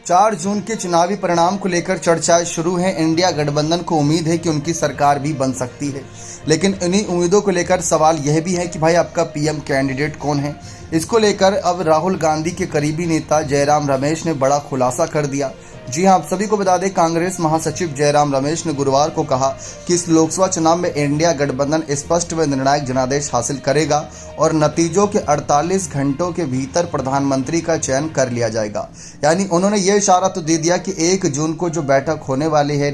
4 जून के चुनावी परिणाम को लेकर चर्चाएं शुरू हैं। इंडिया गठबंधन को उम्मीद है कि उनकी सरकार भी बन सकती है, लेकिन इन्हीं उम्मीदों को लेकर सवाल यह भी है कि भाई आपका पीएम कैंडिडेट कौन है। इसको लेकर अब राहुल गांधी के करीबी नेता जयराम रमेश ने बड़ा खुलासा कर दिया। जी हां, आप सभी को बता दें, कांग्रेस महासचिव जयराम रमेश ने गुरुवार को कहा कि इस लोकसभा चुनाव में इंडिया गठबंधन स्पष्ट व निर्णायक जनादेश हासिल करेगा और नतीजों के 48 घंटों के भीतर प्रधानमंत्री का चयन कर लिया जाएगा। यानी उन्होंने ये इशारा तो दे दिया कि 1 जून को जो बैठक होने वाली है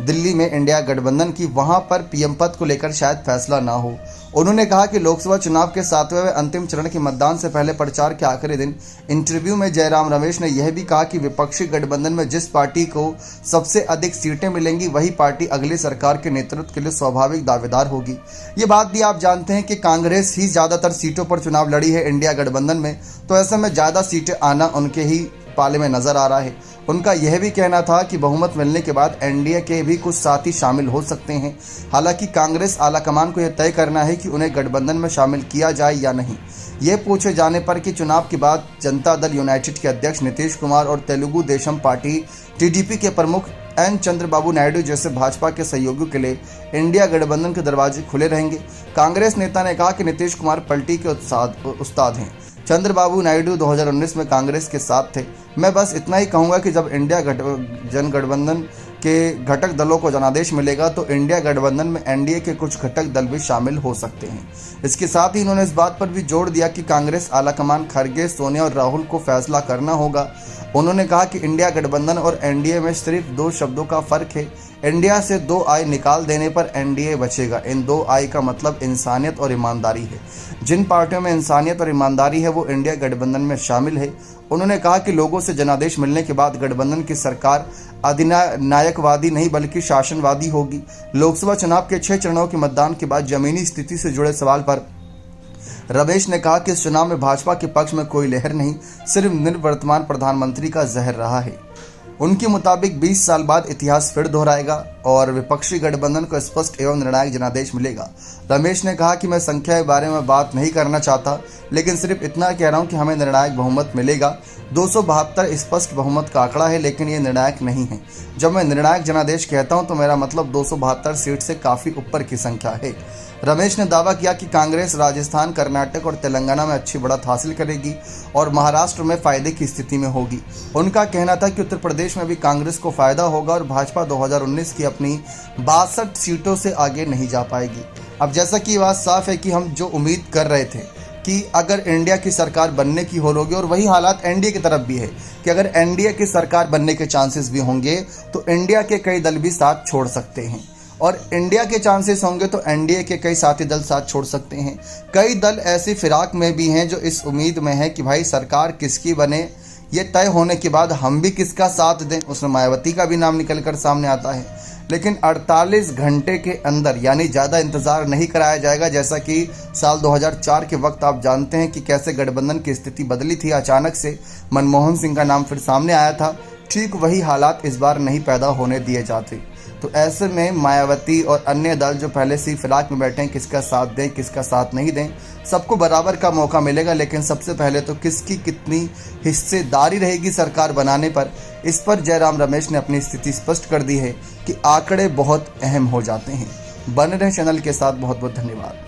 दिल्ली में इंडिया गठबंधन की, वहां पर पीएम पद को लेकर शायद फैसला ना हो। उन्होंने कहा कि लोकसभा चुनाव के 7वें व अंतिम चरण के मतदान से पहले प्रचार के आखिरी दिन इंटरव्यू में जयराम रमेश ने यह भी कहा कि विपक्षी गठबंधन में जिस पार्टी को सबसे अधिक सीटें मिलेंगी वही पार्टी अगली सरकार के नेतृत्व के लिए स्वाभाविक दावेदार होगी। ये बात भी आप जानते हैं कि कांग्रेस ही ज्यादातर सीटों पर चुनाव लड़ी है इंडिया गठबंधन में, तो ऐसे में ज्यादा सीटें आना उनके ही पाले में नजर आ रहा है। उनका यह भी कहना था कि बहुमत मिलने के बाद एनडीए के भी कुछ साथी शामिल हो सकते हैं। हालांकि कांग्रेस आलाकमान को यह तय करना है कि उन्हें गठबंधन में शामिल किया जाए या नहीं। यह पूछे जाने पर कि चुनाव के बाद जनता दल यूनाइटेड के अध्यक्ष नीतीश कुमार और तेलुगु देशम पार्टी टीडीपी के प्रमुख एन चंद्रबाबू नायडू जैसे भाजपा के सहयोगियों के लिए इंडिया गठबंधन के दरवाजे खुले रहेंगे। कांग्रेस नेता ने कहा कि नीतीश कुमार पलटी के उस्ताद हैं। चंद्रबाबू नायडू 2019 में कांग्रेस के साथ थे। मैं बस इतना ही कहूँगा कि जब इंडिया गठबंधन के घटक दलों को जनादेश मिलेगा तो इंडिया गठबंधन में एनडीए के कुछ घटक दल भी शामिल हो सकते हैं। इसके साथ ही इन्होंने इस बात पर भी जोर दिया कि कांग्रेस आलाकमान खड़गे, सोनिया और राहुल को फैसला करना होगा। उन्होंने कहा कि इंडिया गठबंधन और एनडीए में सिर्फ 2 शब्दों का फर्क है। इंडिया से 2 आई निकाल देने पर एनडीए बचेगा। इन 2 आई का मतलब इंसानियत और ईमानदारी है। जिन पार्टियों में इंसानियत और ईमानदारी है वो इंडिया गठबंधन में शामिल है। उन्होंने कहा कि लोगों से जनादेश मिलने के बाद गठबंधन की सरकार अधिनायकवादी नहीं बल्कि शासनवादी होगी। लोकसभा चुनाव के 6 चरणों के मतदान के बाद जमीनी स्थिति से जुड़े सवाल पर रमेश ने कहा कि इस चुनाव में भाजपा के पक्ष में कोई लहर नहीं, सिर्फ निवर्तमान प्रधानमंत्री का जहर रहा है। उनके मुताबिक 20 साल बाद इतिहास फिर दोहराएगा और विपक्षी गठबंधन को स्पष्ट एवं निर्णायक जनादेश मिलेगा। रमेश ने कहा कि मैं संख्या के बारे में बात नहीं करना चाहता, लेकिन सिर्फ इतना कह रहा हूं कि हमें निर्णायक बहुमत मिलेगा। 272 स्पष्ट बहुमत का आंकड़ा है, लेकिन ये निर्णायक नहीं है। जब मैं निर्णायक जनादेश कहता हूं तो मेरा मतलब 272 सीट से काफ़ी ऊपर की संख्या है। रमेश ने दावा किया कि कांग्रेस राजस्थान, कर्नाटक और तेलंगाना में अच्छी बढ़त हासिल करेगी और महाराष्ट्र में फायदे की स्थिति में होगी। उनका कहना था कि उत्तर प्रदेश में भी कांग्रेस को फायदा होगा और भाजपा 2019 की अपनी 62 सीटों से आगे नहीं जा पाएगी। अब जैसा कि बात साफ है कि हम जो उम्मीद कर रहे थे कि अगर इंडिया की सरकार बनने की होगी, और वही हालात एनडीए की तरफ भी है कि अगर एनडीए की सरकार बनने के चांसेस भी होंगे तो इंडिया के कई दल भी साथ छोड़ सकते हैं, और इंडिया के चांसेस होंगे तो एनडीए के कई साथी दल साथ छोड़ सकते हैं। कई दल ऐसी फिराक में भी हैं जो इस उम्मीद में है कि भाई सरकार किसकी बने, ये तय होने के बाद हम भी किसका साथ दें। उसमें मायावती का भी नाम निकल कर सामने आता है, लेकिन 48 घंटे के अंदर यानी ज़्यादा इंतज़ार नहीं कराया जाएगा। जैसा कि साल 2004 के वक्त आप जानते हैं कि कैसे गठबंधन की स्थिति बदली थी, अचानक से मनमोहन सिंह का नाम फिर सामने आया था। ठीक वही हालात इस बार नहीं पैदा होने दिए जाते। तो ऐसे में मायावती और अन्य दल जो पहले से फिराक में बैठे हैं, किसका साथ दें किसका साथ नहीं दें, सबको बराबर का मौका मिलेगा। लेकिन सबसे पहले तो किसकी कितनी हिस्सेदारी रहेगी सरकार बनाने पर, इस पर जयराम रमेश ने अपनी स्थिति स्पष्ट कर दी है कि आंकड़े बहुत अहम हो जाते हैं। बने रहें चैनल के साथ। बहुत बहुत धन्यवाद।